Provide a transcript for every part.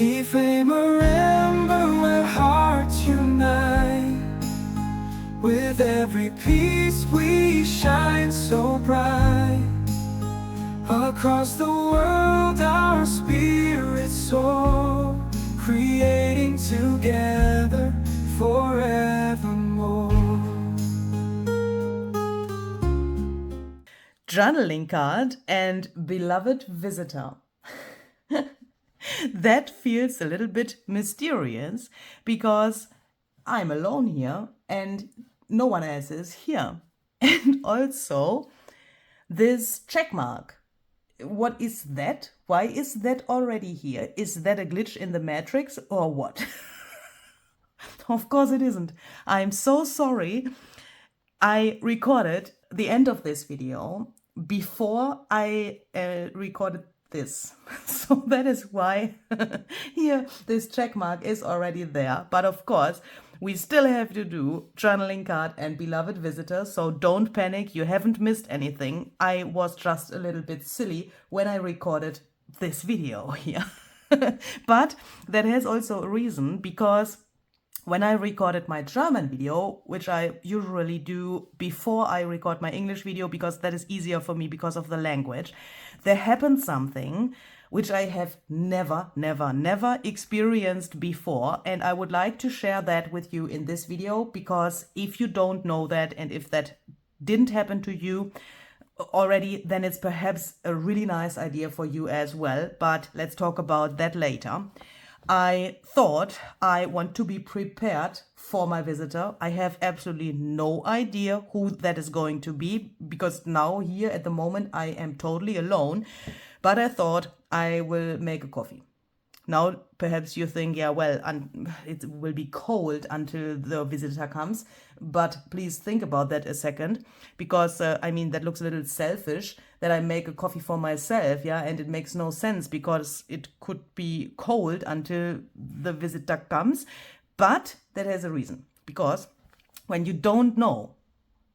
Dephemerember, where hearts unite. With every piece we shine so bright. Across the world our spirits soar, creating together forevermore. Journaling card and beloved visitor. That feels a little bit mysterious because I'm alone here and no one else is here. And also this check mark. What is that? Why is that already here? Is that a glitch in the matrix or what? Of course it isn't. I'm so sorry. I recorded the end of this video before I recorded this. So that is why here this check mark is already there. But of course, we still have to do journaling card and beloved visitor, so don't panic, you haven't missed anything. I was just a little bit silly when I recorded this video here. But that has also a reason, because when I recorded my German video, which I usually do before I record my English video because that is easier for me because of the language, there happened something which I have never experienced before, and I would like to share that with you in this video, because if you don't know that and if that didn't happen to you already, then it's perhaps a really nice idea for you as well, but let's talk about that later. I thought I want to be prepared for my visitor. I have absolutely no idea who that is going to be, because now here at the moment I am totally alone, but I thought I will make a coffee. Now perhaps you think, yeah, well, it will be cold until the visitor comes, but please think about that a second, because I mean, that looks a little selfish that I make a coffee for myself, yeah, and it makes no sense because it could be cold until the visitor comes. But that has a reason, because when you don't know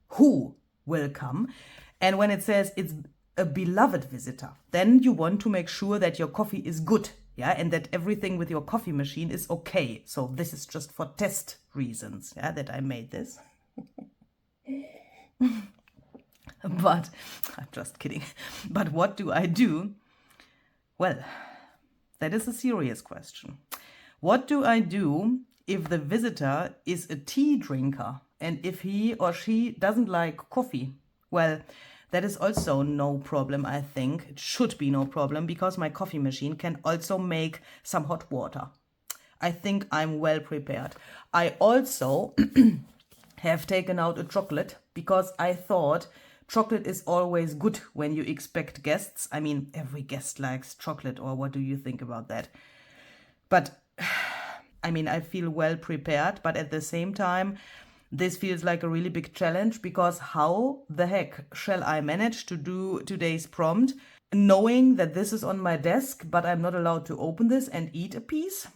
who will come, and when it says it's a beloved visitor, then you want to make sure that your coffee is good, yeah, and that everything with your coffee machine is okay. So this is just for test reasons, yeah, that I made this. But I'm just kidding. But what do I do? Well, that is a serious question. What do I do if the visitor is a tea drinker and if he or she doesn't like coffee? Well, that is also no problem, I think. It should be no problem, because my coffee machine can also make some hot water. I think I'm well prepared. I also have taken out a chocolate, because I thought chocolate is always good when you expect guests. I mean, every guest likes chocolate, or what do you think about that? But I mean, I feel well prepared, but at the same time, this feels like a really big challenge, because how the heck shall I manage to do today's prompt knowing that this is on my desk, but I'm not allowed to open this and eat a piece?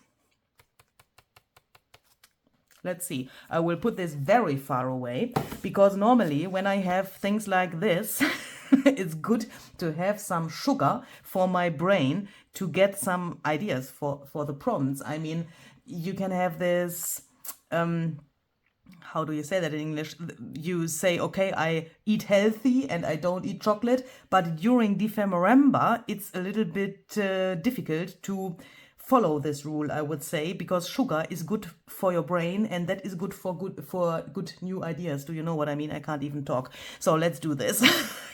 Let's see. I will put this very far away, because normally when I have things like this, it's good to have some sugar for my brain to get some ideas for the prompts. I mean, you can have this... how do you say that in English? You say, okay, I eat healthy and I don't eat chocolate, but during dephemerember, it's a little bit difficult to follow this rule, I would say, because sugar is good for your brain, and that is good for good new ideas. Do you know what I mean? I can't even talk. So let's do this.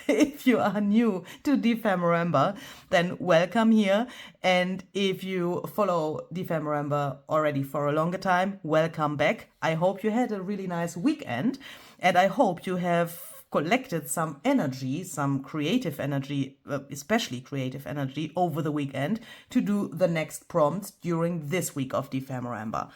If you are new to dephemerember, then welcome here. And if you follow dephemerember already for a longer time, welcome back. I hope you had a really nice weekend, and I hope you have collected some energy, some creative energy, especially creative energy over the weekend to do the next prompts during this week of dephemerember.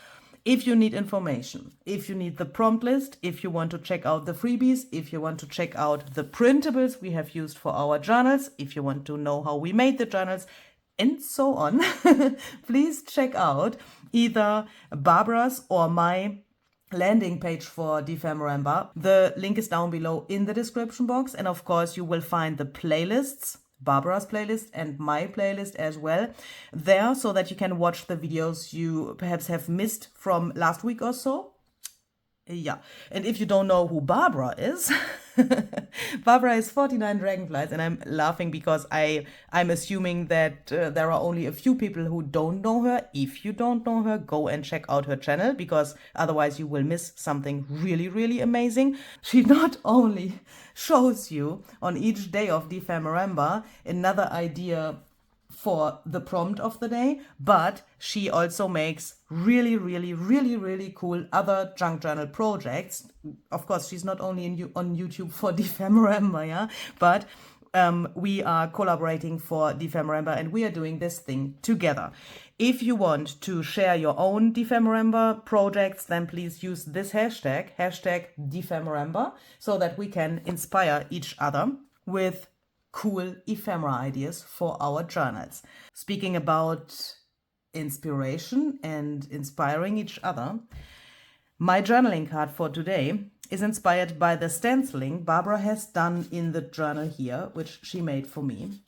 If you need information, if you need the prompt list, if you want to check out the freebies, if you want to check out the printables we have used for our journals, if you want to know how we made the journals, and so on, please check out either Barbara's or my landing page for dephemerember. The link is down below in the description box, and of course you will find the playlists Barbara's playlist and my playlist as well there, so that you can watch the videos you perhaps have missed from last week or so. Yeah, and if you don't know who Barbara is, Barbara is 49 Dragonflies, and I'm laughing because I'm assuming that there are only a few people who don't know her. If you don't know her, go and check out her channel, because otherwise you will miss something really, really amazing. She not only shows you on each day of dephemerember another idea for the prompt of the day, but she also makes really, really, really, really cool other junk journal projects. Of course, she's not only on YouTube for dephemerember, yeah, but we are collaborating for dephemerember, and we are doing this thing together. If you want to share your own dephemerember projects, then please use this hashtag dephemerember, so that we can inspire each other with cool ephemera ideas for our journals. Speaking about inspiration and inspiring each other, my journaling card for today is inspired by the stenciling Barbara has done in the journal here, which she made for me.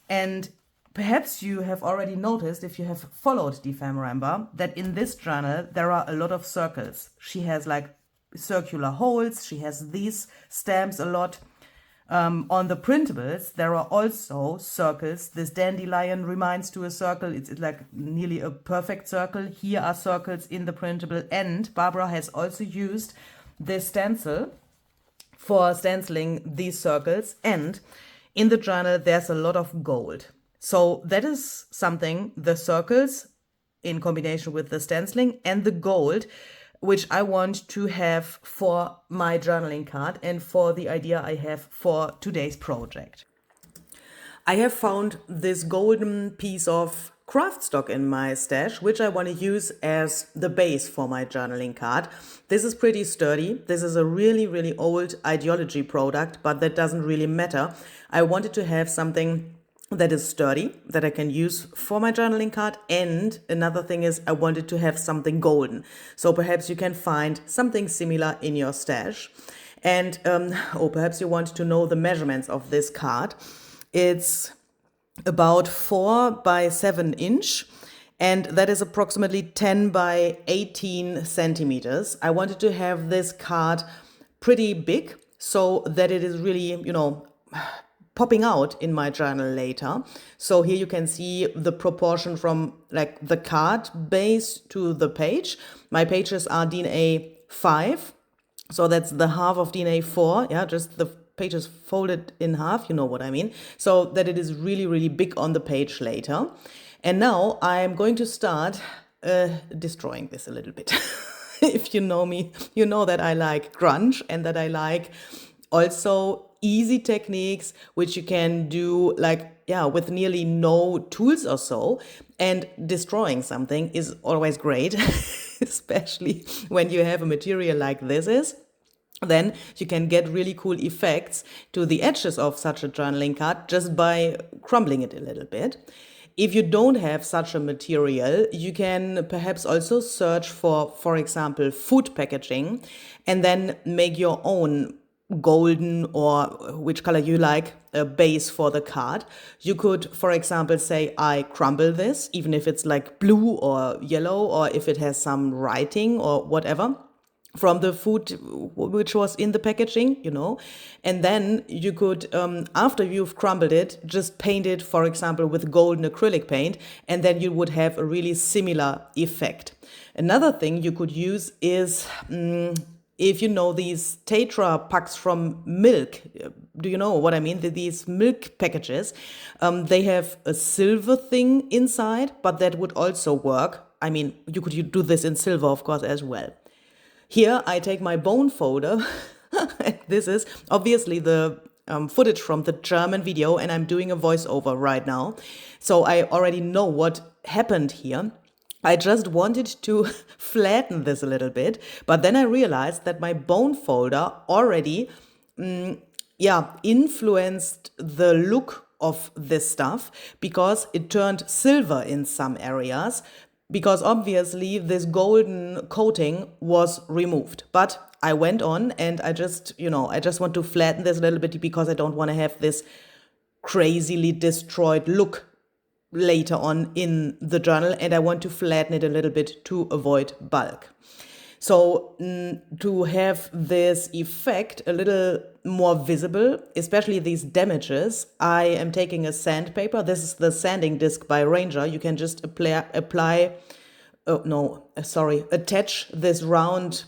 And perhaps you have already noticed, if you have followed dephemerember, that in this journal there are a lot of circles. She has like circular holes, she has these stamps a lot. On the printables, there are also circles. This dandelion reminds to a circle. It's like nearly a perfect circle. Here are circles in the printable. And Barbara has also used this stencil for stenciling these circles. And in the journal, there's a lot of gold. So that is something, the circles in combination with the stenciling and the gold, which I want to have for my journaling card and for the idea I have for today's project. I have found this golden piece of craft stock in my stash, which I want to use as the base for my journaling card. This is pretty sturdy. This is a really, really old ideology product, but that doesn't really matter. I wanted to have something that is sturdy, that I can use for my journaling card. And another thing is I wanted to have something golden. So perhaps you can find something similar in your stash. And, or perhaps you want to know the measurements of this card. It's about 4 by 7 inch. And that is approximately 10 by 18 centimeters. I wanted to have this card pretty big so that it is really, you know, popping out in my journal later. So here you can see the proportion from like the card base to the page. My pages are DIN A5, so that's the half of DIN A4, yeah, just the pages folded in half, you know what I mean, so that it is really, really big on the page later. And now I'm going to start destroying this a little bit. If you know me, you know that I like grunge and that I like also easy techniques which you can do like, yeah, with nearly no tools or so. And destroying something is always great, especially when you have a material like this is. Then you can get really cool effects to the edges of such a journaling card just by crumbling it a little bit. If you don't have such a material, you can perhaps also search for example, food packaging, and then make your own golden, or which color you like, a base for the card. You could, for example, say I crumble this, even if it's like blue or yellow, or if it has some writing or whatever from the food which was in the packaging, you know. And then you could, after you've crumbled it, just paint it, for example, with golden acrylic paint, and then you would have a really similar effect. Another thing you could use is if you know these Tetra packs from milk, do you know what I mean? These milk packages, they have a silver thing inside, but that would also work. I mean, you could do this in silver, of course, as well. Here I take my bone folder. This is obviously the footage from the German video, and I'm doing a voiceover right now. So I already know what happened here. I just wanted to flatten this a little bit, but then I realized that my bone folder already, influenced the look of this stuff, because it turned silver in some areas, because obviously this golden coating was removed. But I went on and I just want to flatten this a little bit, because I don't want to have this crazily destroyed look later on in the journal, and I want to flatten it a little bit to avoid bulk. So to have this effect a little more visible, especially these damages, I am taking a sandpaper. This is the sanding disc by Ranger. You can just attach this round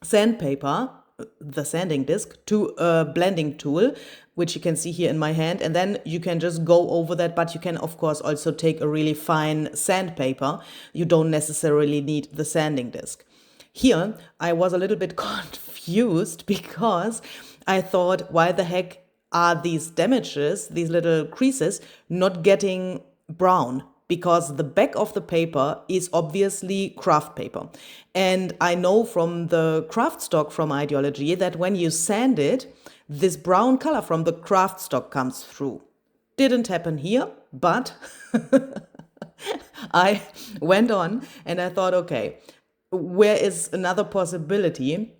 sandpaper, the sanding disc, to a blending tool, which you can see here in my hand, and then you can just go over that. But you can of course also take a really fine sandpaper. You don't necessarily need the sanding disc. Here I was a little bit confused because I thought, why the heck are these damages, these little creases, not getting brown? Because the back of the paper is obviously craft paper. And I know from the craft stock from Ideology that when you sand it, this brown color from the craft stock comes through. Didn't happen here, but I went on and I thought, okay, where is another possibility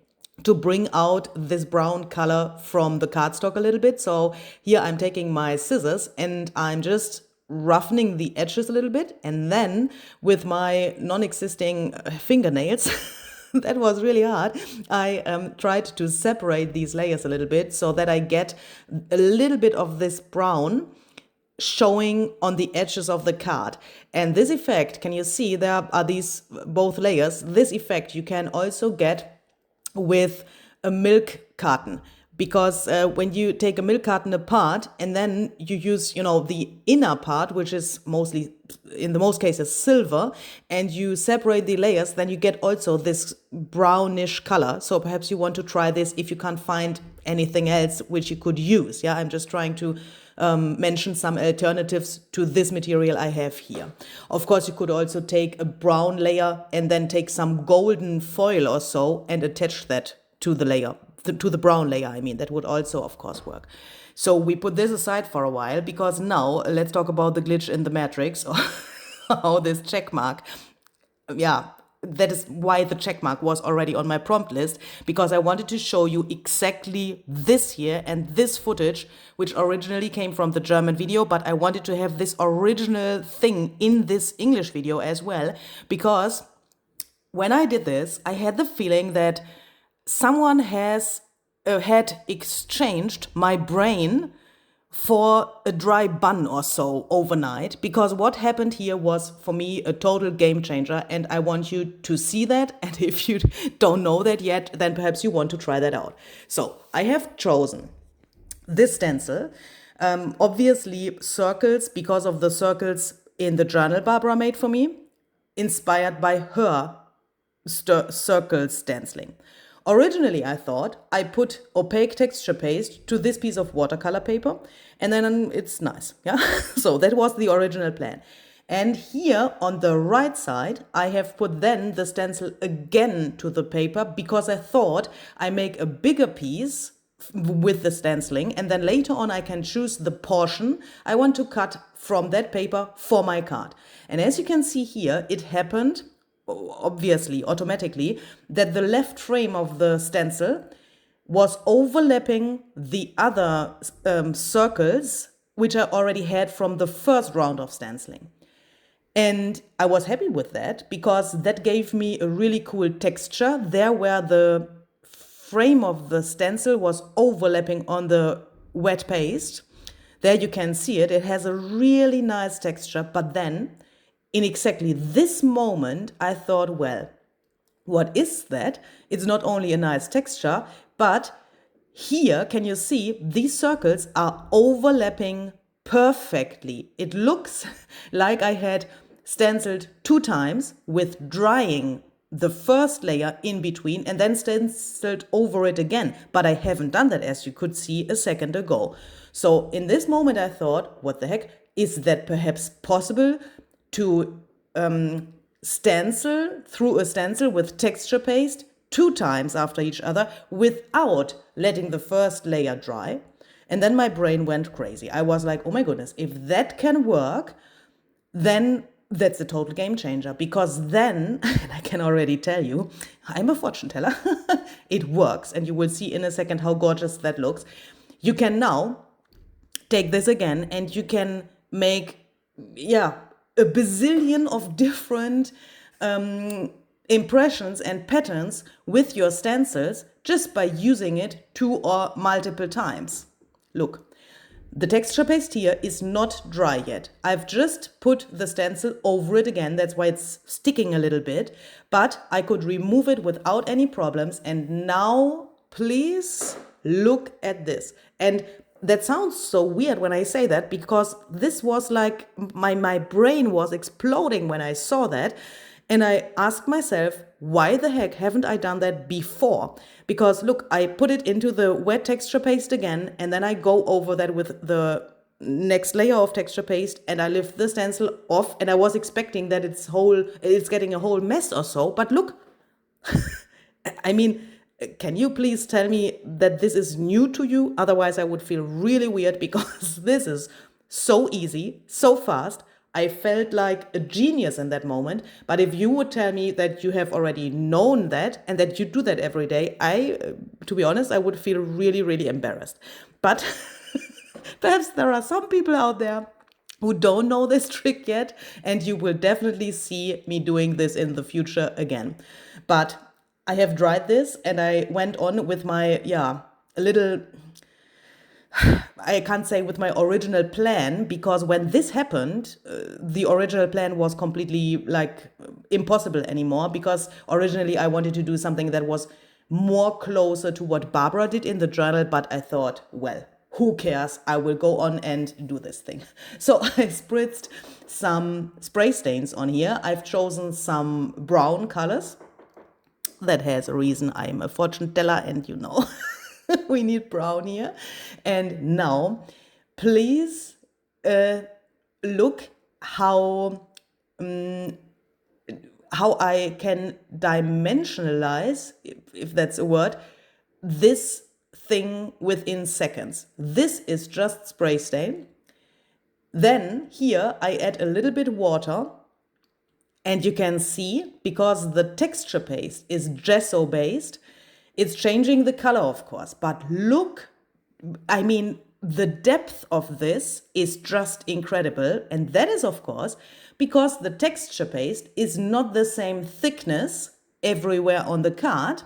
to bring out this brown color from the cardstock a little bit? So here I'm taking my scissors and I'm just roughening the edges a little bit, and then with my non-existing fingernails that was really hard, I tried to separate these layers a little bit so that I get a little bit of this brown showing on the edges of the card. And this effect, can you see there are these both layers? This effect you can also get with a milk carton. Because when you take a milk carton apart and then you use, the inner part, which is mostly, in the most cases, silver, and you separate the layers, then you get also this brownish color. So perhaps you want to try this if you can't find anything else which you could use. Yeah, I'm just trying to mention some alternatives to this material I have here. Of course, you could also take a brown layer and then take some golden foil or so and attach that to the layer. To the brown layer, I mean, that would also, of course, work. So we put this aside for a while, because now let's talk about the glitch in the matrix, or how this check mark. Yeah, that is why the check mark was already on my prompt list, because I wanted to show you exactly this here and this footage, which originally came from the German video, but I wanted to have this original thing in this English video as well, because when I did this, I had the feeling that someone had exchanged my brain for a dry bun or so overnight, because what happened here was for me a total game changer, and I want you to see that. And if you don't know that yet, then perhaps you want to try that out. So I have chosen this stencil, obviously circles, because of the circles in the journal Barbara made for me, inspired by her circle stenciling. Originally, I thought I put opaque texture paste to this piece of watercolor paper, and then it's nice, yeah? So that was the original plan. And here on the right side, I have put then the stencil again to the paper, because I thought I make a bigger piece with the stenciling, and then later on I can choose the portion I want to cut from that paper for my card. And as you can see here, it happened obviously automatically that the left frame of the stencil was overlapping the other circles which I already had from the first round of stenciling. And I was happy with that, because that gave me a really cool texture there where the frame of the stencil was overlapping on the wet paste. There you can see it. It has a really nice texture, but then in exactly this moment, I thought, well, what is that? It's not only a nice texture, but here, can you see, these circles are overlapping perfectly. It looks like I had stenciled 2 times with drying the first layer in between and then stenciled over it again. But I haven't done that, as you could see a second ago. So in this moment, I thought, what the heck? Is that perhaps possible to stencil through a stencil with texture paste 2 times after each other without letting the first layer dry? And then my brain went crazy. I was like, oh my goodness, if that can work, then that's a total game changer. Because then, and I can already tell you, I'm a fortune teller, it works. And you will see in a second how gorgeous that looks. You can now take this again and you can make, yeah, a bazillion of different impressions and patterns with your stencils just by using it 2 or multiple times. Look, the texture paste here is not dry yet. I've just put the stencil over it again, that's why it's sticking a little bit, but I could remove it without any problems. And now, please look at this. And that sounds so weird when I say that, because this was like, my brain was exploding when I saw that. And I asked myself, why the heck haven't I done that before? Because look, I put it into the wet texture paste again, and then I go over that with the next layer of texture paste, and I lift the stencil off, and I was expecting that it's getting a whole mess or so, but look, I mean, can you please tell me that this is new to you? Otherwise, I would feel really weird, because this is so easy, so fast. I felt like a genius in that moment. But if you would tell me that you have already known that and that you do that every day, to be honest, I would feel really, really embarrassed. But perhaps there are some people out there who don't know this trick yet, and you will definitely see me doing this in the future again. But I have tried this, and I went on with my, a little, I can't say with my original plan, because when this happened, the original plan was completely like impossible anymore, because originally I wanted to do something that was more closer to what Barbara did in the journal, but I thought, well, who cares? I will go on and do this thing. So I spritzed some spray stains on here. I've chosen some brown colors. That has a reason. I'm a fortune teller, and you know. We need brown here. And now, please look how I can dimensionalize, if that's a word, this thing within seconds. This is just spray stain. Then here I add a little bit water. And you can see, because the texture paste is gesso based, it's changing the color, of course. But look, I mean, the depth of this is just incredible. And that is, of course, because the texture paste is not the same thickness everywhere on the card.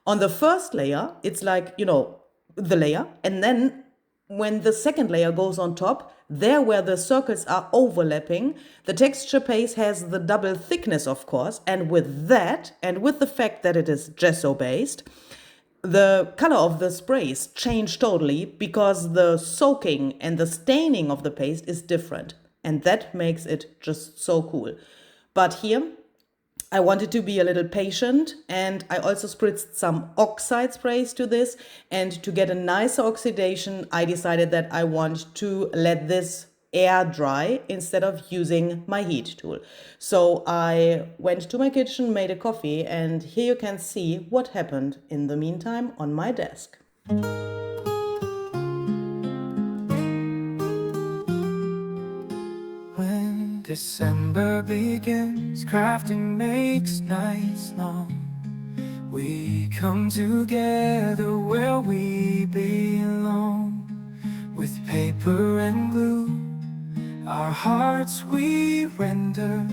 On the first layer, it's like, you know, the layer. And then when the second layer goes on top, there where the circles are overlapping, the texture paste has the double thickness, of course. And with that, and with the fact that it is gesso based, the color of the sprays change totally, because the soaking and the staining of the paste is different. And that makes it just so cool. But here, I wanted to be a little patient, and I also spritzed some oxide sprays to this. And to get a nicer oxidation, I decided that I want to let this air dry instead of using my heat tool. So I went to my kitchen, made a coffee, and here you can see what happened in the meantime on my desk. December begins, crafting makes nights long. We come together where we belong. With paper and glue, our hearts we render,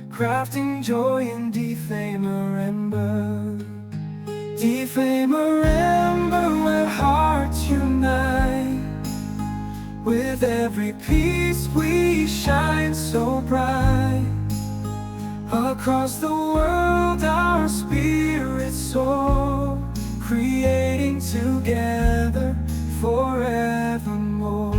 crafting joy in dephemerember. Dephemerember, where hearts unite. With every piece we shine so bright. Across the world our spirits soar, creating together forevermore.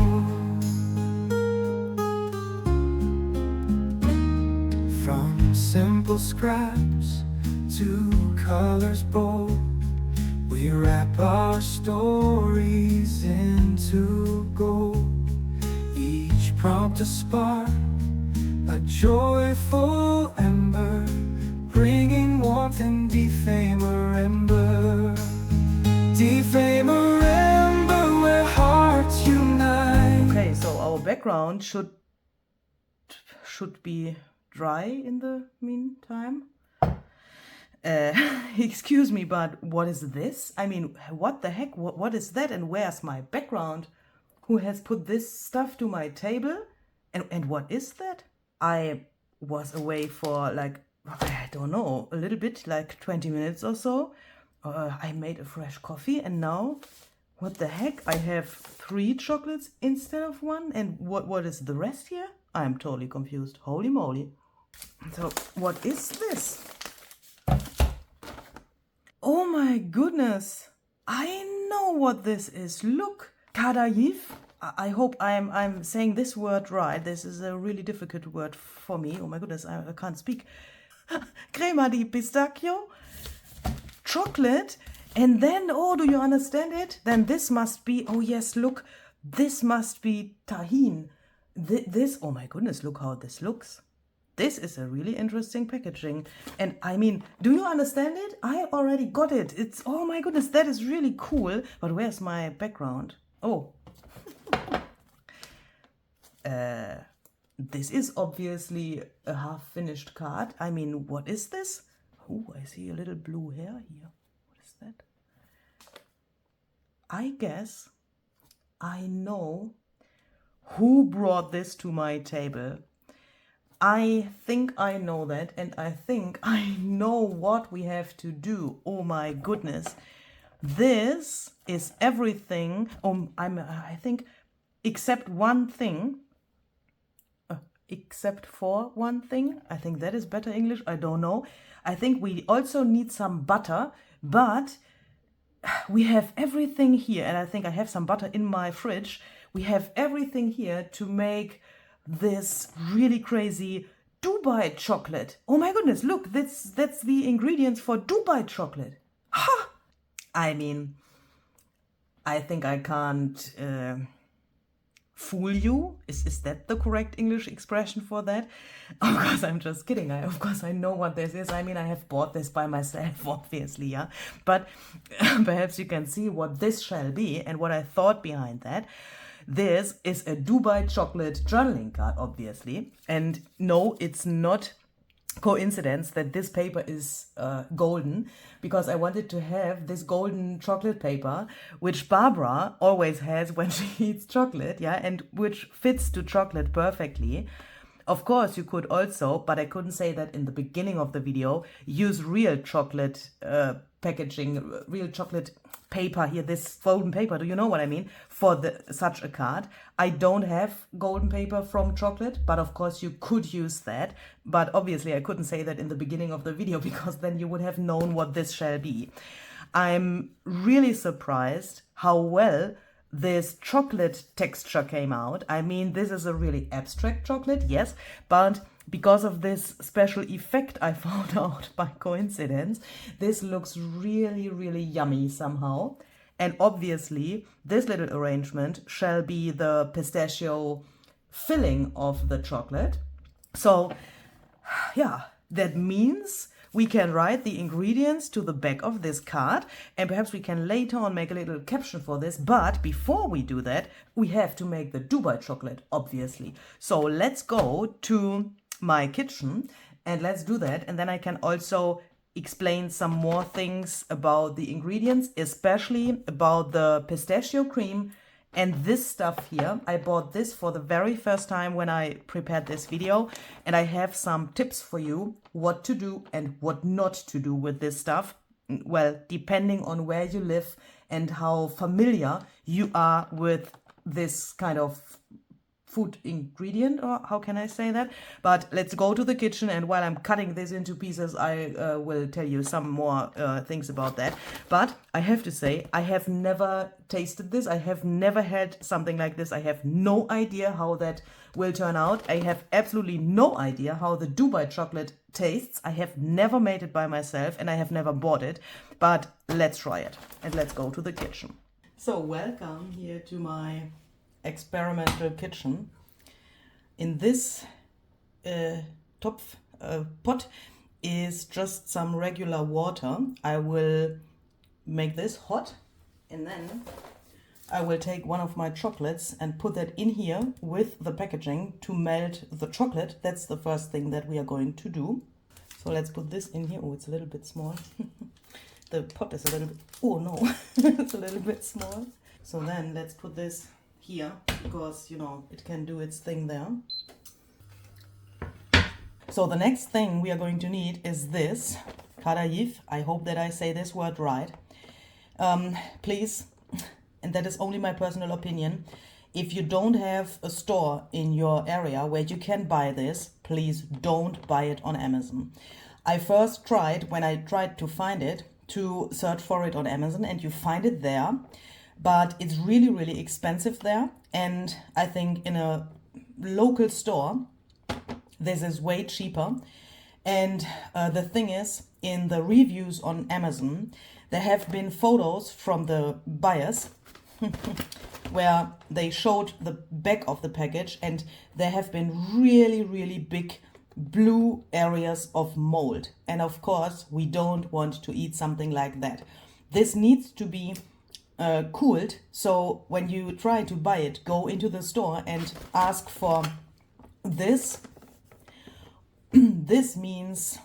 From simple scraps to colors bold, we wrap our stories into gold. Each prompt a spark, a joyful ember, bringing warmth and dephemerember. Dephemerember, where hearts unite. Okay, so our background should be dry in the meantime. Excuse me, but what is this? I mean, what the heck? What is that? And where's my background? who has put this stuff to my table. And what is that? I was away for like, I don't know, a little bit, like 20 minutes or so. I made a fresh coffee and now, what the heck? I have 3 chocolates instead of 1. And what is the rest here? I'm totally confused. Holy moly. So what is this? Oh my goodness. I know what this is. Look. Kadayif. I hope I'm saying this word right. This is a really difficult word for me. Oh my goodness, I can't speak. Crema di pistachio, chocolate, and then, oh, do you understand it? Then this must be, oh yes, look, this must be tahine. This, oh my goodness, look how this looks. This is a really interesting packaging. And I mean, do you understand it? I already got it. It's, oh my goodness, that is really cool. But where's my background? Oh. This is obviously a half-finished card. I mean, what is this? Oh, I see a little blue hair here. What is that? I guess I know who brought this to my table. I think I know that, and I think I know what we have to do. Oh my goodness. This is everything. I think except one thing. Except for one thing. I think that is better English. I don't know. I think we also need some butter, but we have everything here. And I think I have some butter in my fridge. We have everything here to make this really crazy Dubai chocolate. Oh my goodness, look, that's the ingredients for Dubai chocolate. Ha! I mean, I think I can't fool you. Is that the correct English expression for that? Of course, I'm just kidding. Of course, I know what this is. I mean, I have bought this by myself, obviously, yeah. But perhaps you can see what this shall be and what I thought behind that. This is a Dubai chocolate journaling card, obviously. And no, it's not coincidence that this paper is golden, because I wanted to have this golden chocolate paper, which Barbara always has when she eats chocolate, yeah, and which fits to chocolate perfectly. Of course, you could also, but I couldn't say that in the beginning of the video, use real chocolate packaging, real chocolate paper here, this golden paper, do you know what I mean, for such a card. I don't have golden paper from chocolate, but of course you could use that. But obviously I couldn't say that in the beginning of the video, because then you would have known what this shall be. I'm really surprised how well this chocolate texture came out. I mean, this is a really abstract chocolate, yes, but because of this special effect I found out by coincidence, this looks really, really yummy somehow. And obviously, this little arrangement shall be the pistachio filling of the chocolate. So, yeah, that means we can write the ingredients to the back of this card, and perhaps we can later on make a little caption for this. But before we do that, we have to make the Dubai chocolate, obviously. So let's go to my kitchen and let's do that. And then I can also explain some more things about the ingredients, especially about the pistachio cream and this stuff here. I bought this for the very first time when I prepared this video, and I have some tips for you what to do and what not to do with this stuff. Well, depending on where you live and how familiar you are with this kind of food ingredient, or how can I say that? But let's go to the kitchen, and while I'm cutting this into pieces, I will tell you some more things about that. But I have to say, I have never tasted this. I have never had something like this. I have no idea how that will turn out. I have absolutely no idea how the Dubai chocolate tastes. I have never made it by myself, and I have never bought it. But let's try it, and let's go to the kitchen. So welcome here to my experimental kitchen. In this pot is just some regular water. I will make this hot, and then I will take one of my chocolates and put that in here with the packaging to melt the chocolate. That's the first thing that we are going to do. So let's put this in here. Oh, it's a little bit small. The pot is a little bit, oh no, it's a little bit small. So then let's put this here because, you know, it can do its thing there. So the next thing we are going to need is this kadayif. I hope that I say this word right. Please, and that is only my personal opinion, if you don't have a store in your area where you can buy this, please don't buy it on Amazon. I first tried, when I tried to find it, to search for it on Amazon, and you find it there, but it's really, really expensive there. And I think in a local store, this is way cheaper. And the thing is, in the reviews on Amazon, there have been photos from the buyers where they showed the back of the package, and there have been really, really big blue areas of mold. And of course, we don't want to eat something like that. This needs to be cooled. So when you try to buy it, go into the store and ask for this. This means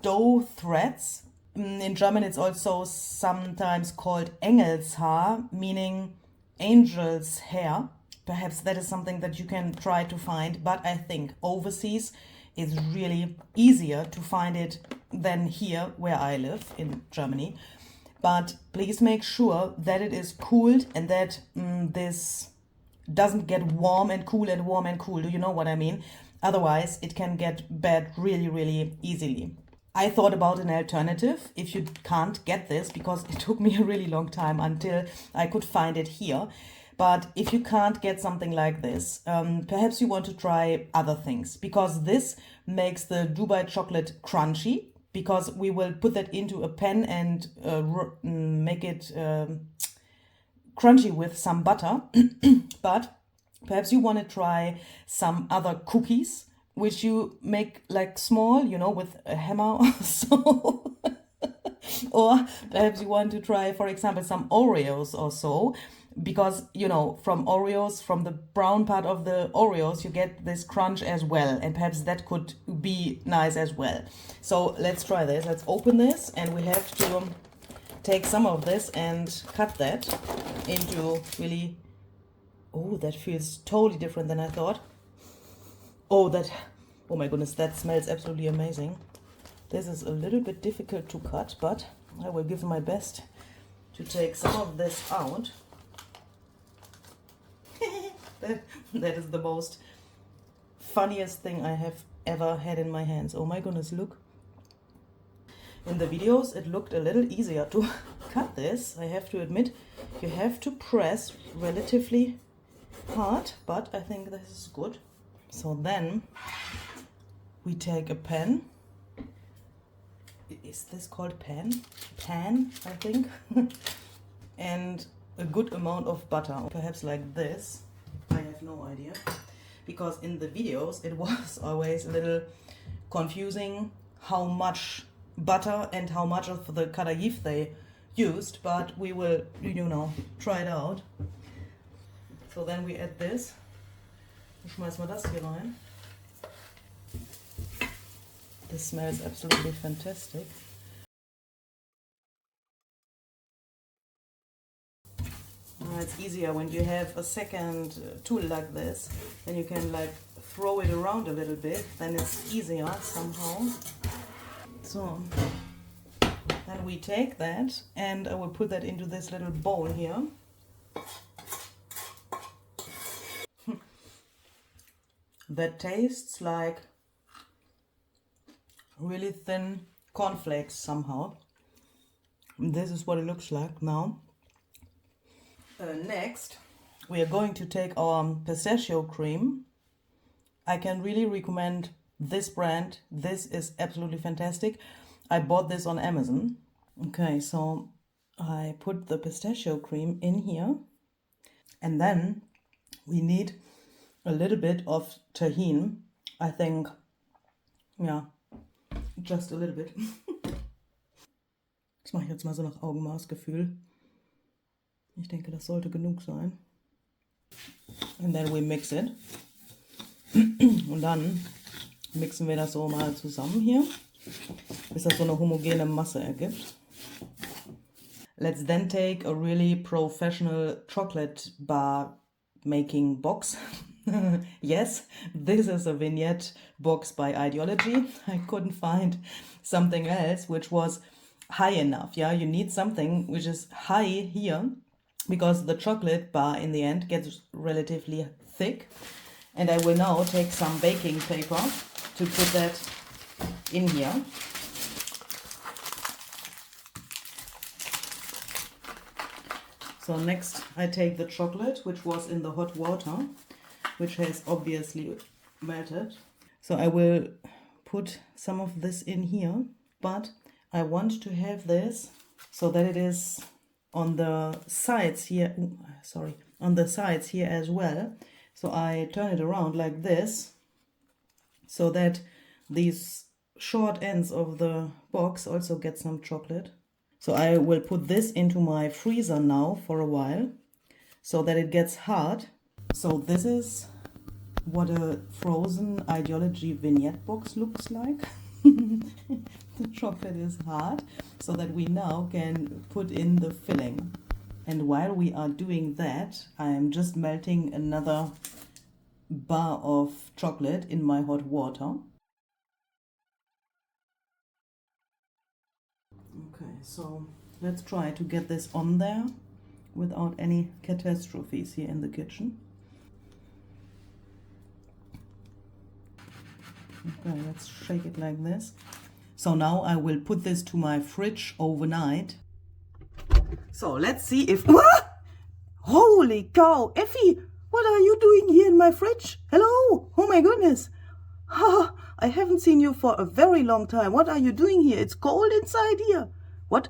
dough threads. In German, it's also sometimes called Engelshaar, meaning angel's hair. Perhaps that is something that you can try to find, but I think overseas it's really easier to find it than here where I live in Germany. But please make sure that it is cooled and that this doesn't get warm and cool and warm and cool. Do you know what I mean? Otherwise, it can get bad really, really easily. I thought about an alternative if you can't get this, because it took me a really long time until I could find it here. But if you can't get something like this, perhaps you want to try other things, because this makes the Dubai chocolate crunchy, because we will put that into a pan and make it crunchy with some butter. But perhaps you want to try some other cookies, which you make like small, you know, with a hammer or so. Or perhaps you want to try, for example, some Oreos or so, because, you know, from Oreos, from the brown part of the Oreos, you get this crunch as well. And perhaps that could be nice as well. So let's try this. Let's open this, and we have to take some of this and cut that into really... Oh, that feels totally different than I thought. Oh my goodness, that smells absolutely amazing. This is a little bit difficult to cut, but I will give my best to take some of this out. That is the most funniest thing I have ever had in my hands. Oh my goodness, look. In the videos, it looked a little easier to cut this. I have to admit, you have to press relatively hard, but I think this is good. So then we take a pan. Is this called pan? Pan, I think. And a good amount of butter, perhaps like this. I have no idea, because in the videos it was always a little confusing how much butter and how much of the kadayif they used, but we will, you know, try it out. So then we add this. Schmeißen wir das hier rein. This smells absolutely fantastic. It's easier when you have a second tool like this, then you can like throw it around a little bit, then it's easier somehow. So then we take that, and I will put that into this little bowl here. That tastes like really thin cornflakes somehow. This is what it looks like now. Next, we are going to take our pistachio cream. I can really recommend this brand. This is absolutely fantastic. I bought this on Amazon. Okay, so I put the pistachio cream in here, and then we need a little bit of tahini. I think, yeah, just a little bit. Das mache ich jetzt mal so nach Augenmaßgefühl. Ich denke, das sollte genug sein. And then we mix it. Und dann mixen wir das so mal zusammen hier, bis das so eine homogene Masse ergibt. Let's then take a really professional chocolate bar making box. Yes, this is a vignette box by Ideology. I couldn't find something else which was high enough. Yeah, you need something which is high here because the chocolate bar in the end gets relatively thick. And I will now take some baking paper to put that in here. So next I take the chocolate, which was in the hot water, which has obviously melted. So I will put some of this in here, but I want to have this so that it is on the sides here, on the sides here as well. So I turn it around like this so that these short ends of the box also get some chocolate. So I will put this into my freezer now for a while so that it gets hard. So this is what a frozen Ideology vignette box looks like. The chocolate is hard so that we now can put in the filling. And while we are doing that, I'm just melting another bar of chocolate in my hot water. Okay, so let's try to get this on there without any catastrophes here in the kitchen. Okay, let's shake it like this. So now I will put this to my fridge overnight. So let's see if... What? Holy cow! Effie, what are you doing here in my fridge? Hello? Oh my goodness. I haven't seen you for a very long time. What are you doing here? It's cold inside here. What?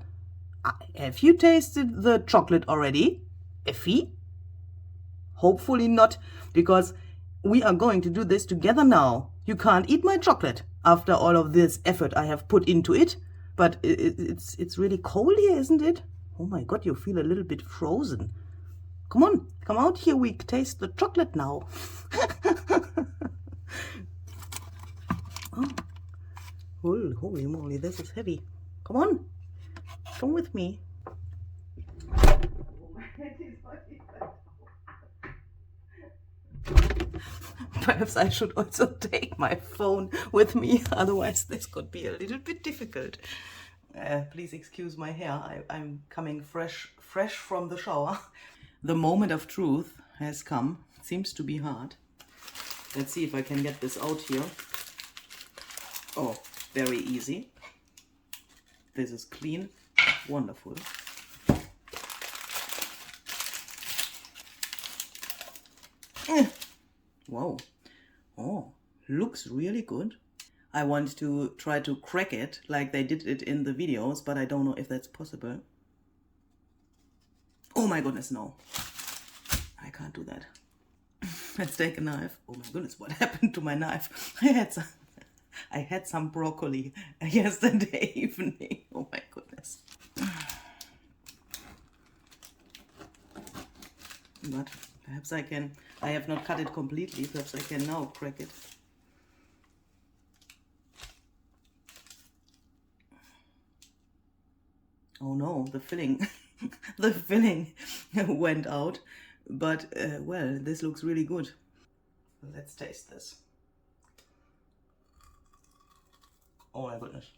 Have you tasted the chocolate already, Effie? Hopefully not, because we are going to do this together now. You can't eat my chocolate after all of this effort I have put into it. But it's really cold here, isn't it? Oh my God, you feel a little bit frozen. Come on, come out here. We taste the chocolate now. Oh, holy moly, this is heavy. Come on, come with me. Perhaps I should also take my phone with me, otherwise this could be a little bit difficult. Please excuse my hair. I'm coming fresh from the shower. The moment of truth has come. It seems to be hard. Let's see if I can get this out here. Oh, very easy. This is clean. Wonderful. Whoa. Oh, looks really good. I want to try to crack it like they did it in the videos, but I don't know if that's possible. Oh my goodness, no. I can't do that. Let's take a knife. Oh my goodness, what happened to my knife? I had some broccoli yesterday evening. Oh my goodness. But perhaps I can, I have not cut it completely, perhaps I can now crack it. Oh no, the filling, the filling went out, but well, this looks really good. Let's taste this. Oh my goodness.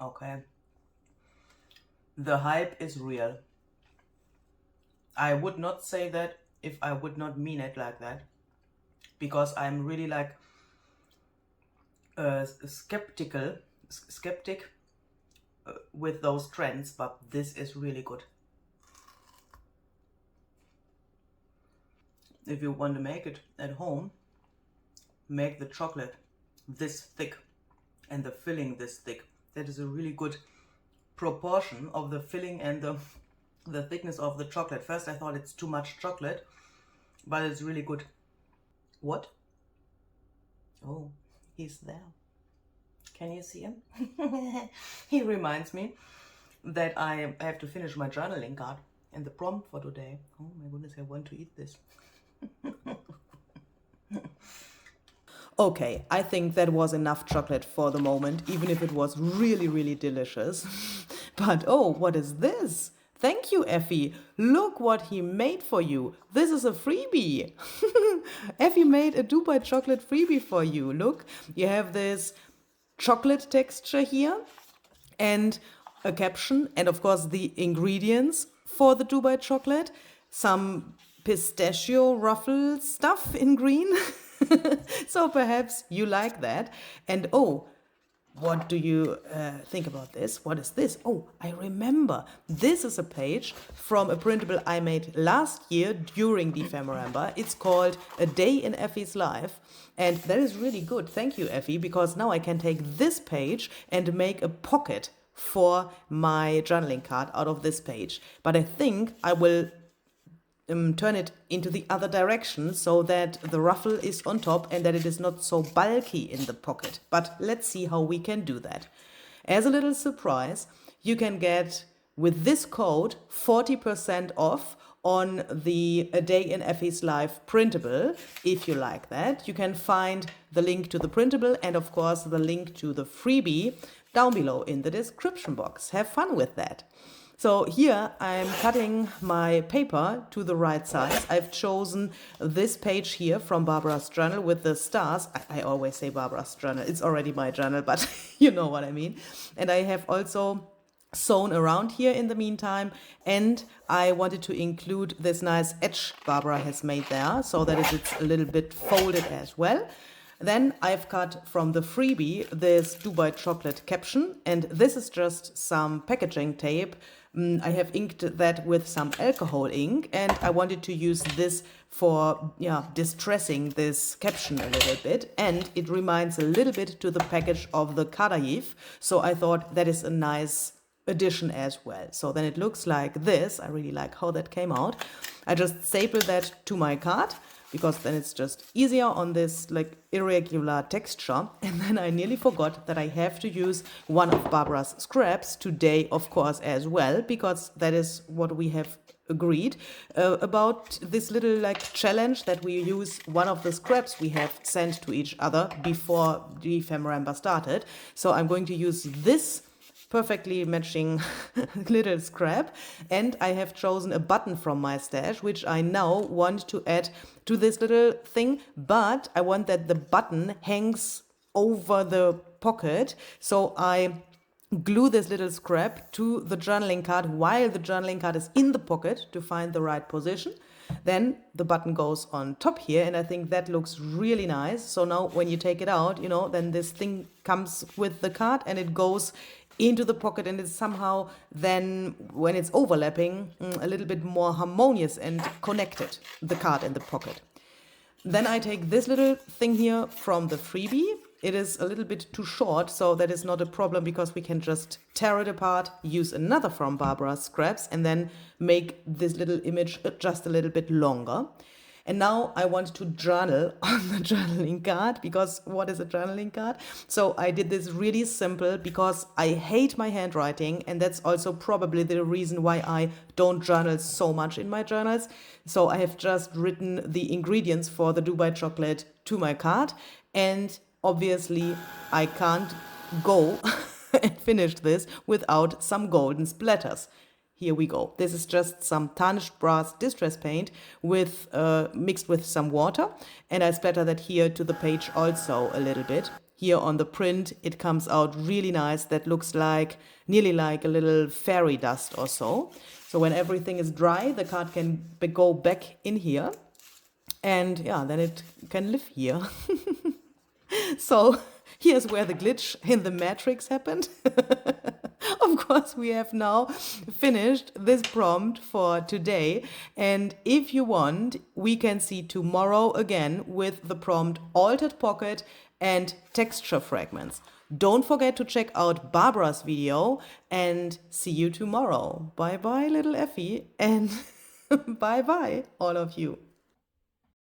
Okay. The hype is real. I would not say that if I would not mean it like that, because I'm really like skeptic with those trends, but this is really good. If you want to make it at home, make the chocolate this thick and the filling this thick. That is a really good proportion of the filling and the thickness of the chocolate. First I thought it's too much chocolate, but it's really good. What? Oh, he's there. Can you see him? He reminds me that I have to finish my journaling card and the prompt for today. Oh my goodness, I want to eat this. Okay, I think that was enough chocolate for the moment, even if it was really, really delicious. But oh, what is this? Thank you, Effie. Look what he made for you. This is a freebie. Effie made a Dubai chocolate freebie for you. Look, you have this chocolate texture here and a caption, and of course the ingredients for the Dubai chocolate, some pistachio ruffle stuff in green. So perhaps you like that. And oh, what do you think about this? What is this? Oh, I remember. This is a page from a printable I made last year during dephemerember. It's called A Day in Effie's Life. And that is really good. Thank you, Effie, because now I can take this page and make a pocket for my journaling card out of this page. But I think I will turn it into the other direction so that the ruffle is on top and that it is not so bulky in the pocket. But let's see how we can do that. As a little surprise, you can get, with this code, 40% off on the A Day in Effie's Life printable, if you like that. You can find the link to the printable and of course the link to the freebie down below in the description box. Have fun with that. So here I'm cutting my paper to the right size. I've chosen this page here from Barbara's journal with the stars. I always say Barbara's journal. It's already my journal, but you know what I mean. And I have also sewn around here in the meantime. And I wanted to include this nice edge Barbara has made there so that it's a little bit folded as well. Then I've cut from the freebie this Dubai chocolate caption, and this is just some packaging tape. I have inked that with some alcohol ink, and I wanted to use this for distressing this caption a little bit, and it reminds a little bit to the package of the Kadayif, so I thought that is a nice addition as well. So then it looks like this. I really like how that came out. I just staple that to my card, because then it's just easier on this like irregular texture. And then I nearly forgot that I have to use one of Barbara's scraps today, of course, as well, because that is what we have agreed about this little like challenge that we use one of the scraps we have sent to each other before dephemerember started. So I'm going to use this perfectly matching little scrap, and I have chosen a button from my stash which I now want to add to this little thing, but I want that the button hangs over the pocket, so I glue this little scrap to the journaling card while the journaling card is in the pocket to find the right position. Then the button goes on top here, and I think that looks really nice. So now when you take it out, then this thing comes with the card and it goes into the pocket, and it's somehow then, when it's overlapping, a little bit more harmonious and connected, the card and the pocket. Then I take this little thing here from the freebie. It is a little bit too short, so that is not a problem because we can just tear it apart, use another from Barbara's scraps, and then make this little image just a little bit longer. And now I want to journal on the journaling card, because what is a journaling card? So I did this really simple because I hate my handwriting, and that's also probably the reason why I don't journal so much in my journals. So I have just written the ingredients for the Dubai chocolate to my card, and obviously I can't go and finish this without some golden splatters. Here we go. This is just some tarnished brass distress paint with mixed with some water, and I splatter that here to the page also a little bit. Here on the print it comes out really nice. That looks like nearly like a little fairy dust or so. So when everything is dry, the card can go back in here, and then it can live here. So here's where the glitch in the matrix happened. Of course, we have now finished this prompt for today. And if you want, we can see tomorrow again with the prompt altered pocket and texture fragments. Don't forget to check out Barbara's video, and see you tomorrow. Bye bye, little Effie, and bye bye, all of you.